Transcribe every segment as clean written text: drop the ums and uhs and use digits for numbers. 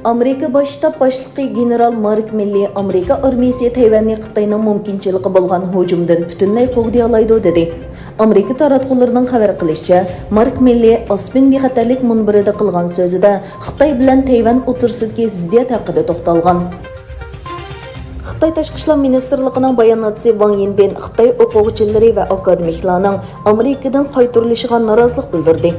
Amerika Bosh shtab boshlig'i general Mark Milley Amerika armiyasi Tayvanni Xitoyning mumkinchiligi bo'lgan hujumdan butunlay qo'g'day oladi dedi. Amerika taratqullarining xabar qilishicha, Mark Milley Aspen bexatarlik munbirida qilgan so'zida Xitoy bilan Tayvan o'rtasidagi ziddiyat haqida to'xtalgan. Xitoy Tashqi ishlar ministrligining bayonotchisi Wang Yinbin Xitoy o'quvchilari va akademiklarning Amerikadan qayturilishiga norozilik bildirdi.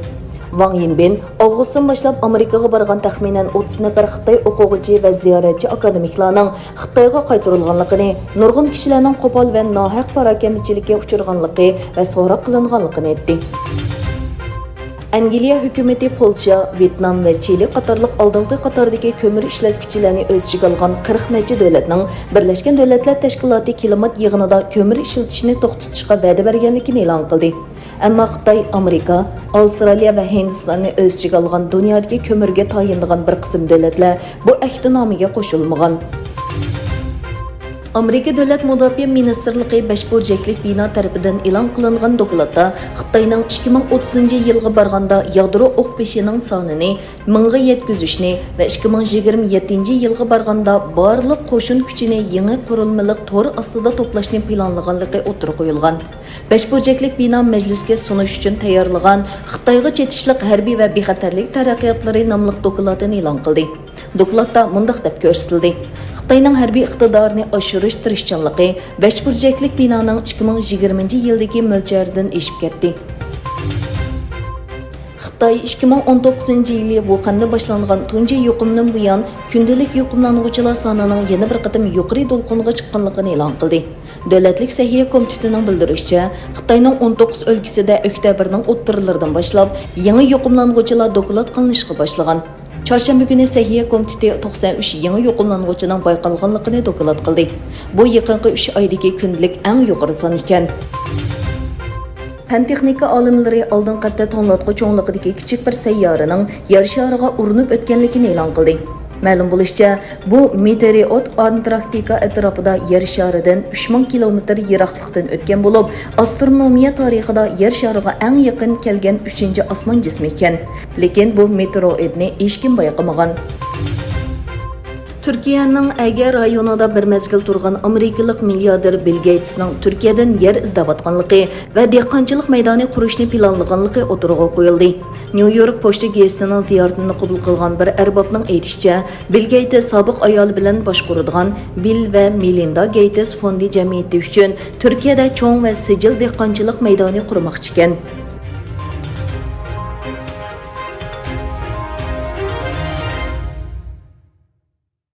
Wang Yinbin avgustdan boshlab Amerikaga borgan taxminan 30 nafar Xitoy o'quvchi va ziyoratchi akademiklarning Xitoyga qaytarilganligini, nurg'un kishilarning qo'pol va nohaq parokandachilikka uchraganligi va so'roq qilinganligini aytdi. Angliya hukumati Polsha, Vyetnam va Chili qatorliq oldingi qatordagi ko'mir ishlatuvchilarni o'z ichiga olgan 40 necha davlatning Birlashgan Davlatlar Tashkiloti klimat yig'inida ko'mir ishlatishni to'xtatishga va'da berganligini e'lon qildi. Ammo Xitoy, Amerika, Avstraliya va Hindistonni o'z ichiga olgan dunyodagi ko'mirga tayinlagan bir qism davlatlar bu ahdnomaga qo'shilmagan. Amerika Davlat Mudofaa Ministrligi 5 burchaklik bino tarafidan e'lon qilingan dokladda Xitoyning 2030-yilga borganda yadro o'q-peshining sonini 1000 ga yetkazishni va 2027-yilga borganda barliq qo'shin kuchini yangi qurilmali to'r ostida to'plashni planlaganligi o'tirib qo'yilgan. 5 burchaklik bino majlisga sunish uchun tayyorlagan Xitoyga chetishliq harbiy va bexatarlik taraqqiyotlari nomli dokladini e'lon qildi. Dokladda mundaq deb ko'rsatildi: Xitoyning harbiy iqtidorini oshirish tirishchanligi 5 burchaklik binoning 2020-yildagi mo'ljaridan eshib ketdi. Xitoy 2019-yili Wuhanda boshlangan tunji yuqumdan buyon kundalik yuqumlanuvchilar sonining yana bir qatim yuqori to'lqinga chiqqanligini e'lon qildi. Davlatlik Sahiya komitetining bildirishicha, Xitoyning 19 o'lkasida oktyabrning o'ttirlaridan boshlab yangi yuqumlanuvchilar doklad qilinishga boshlagan. Çarşamba günü Sahiya komiteti 93 yangi yuqumlanuvchining bayqalganligini doklad qildi. Bu yaqinqi 3 oydagi kundalik eng yuqori son ekan. Fan texnika olimlari oldin qatta tonlatqi cho'nligidagi kichik bir sayyoraning yer shariga urinib o'tganligini e'lon qildi. Ma'lum bo'lishicha, bu meteorit Antarktika atrofida yer sharidan 3000 kilometr yiroqlikdan o'tgan bo'lib, astronomiya tarixida yer shariga eng yaqin kelgan 3-osmon jismi ekan. Lekin bu meteoritni hech kim bayqamagan. Türkiye'nin Ege rayonida bir mezgil turgan Amerikalik milyarder Bill Gates'ning Türkiye'den yer izdavatganligi ve dehqonchilik maydoni qurishni planlaganligi o'tirg'a qo'yildi. New York pochta gazetining ziyoratini qabul qilgan bir arbobning aytishicha, Bill Gates sobiq ayoli bilan boshqaradigan Bill va Melinda Gates fondi jamiyati uchun Turkiyada cho'ng va sijil dehqonchilik maydoni qurmoqchi ekan.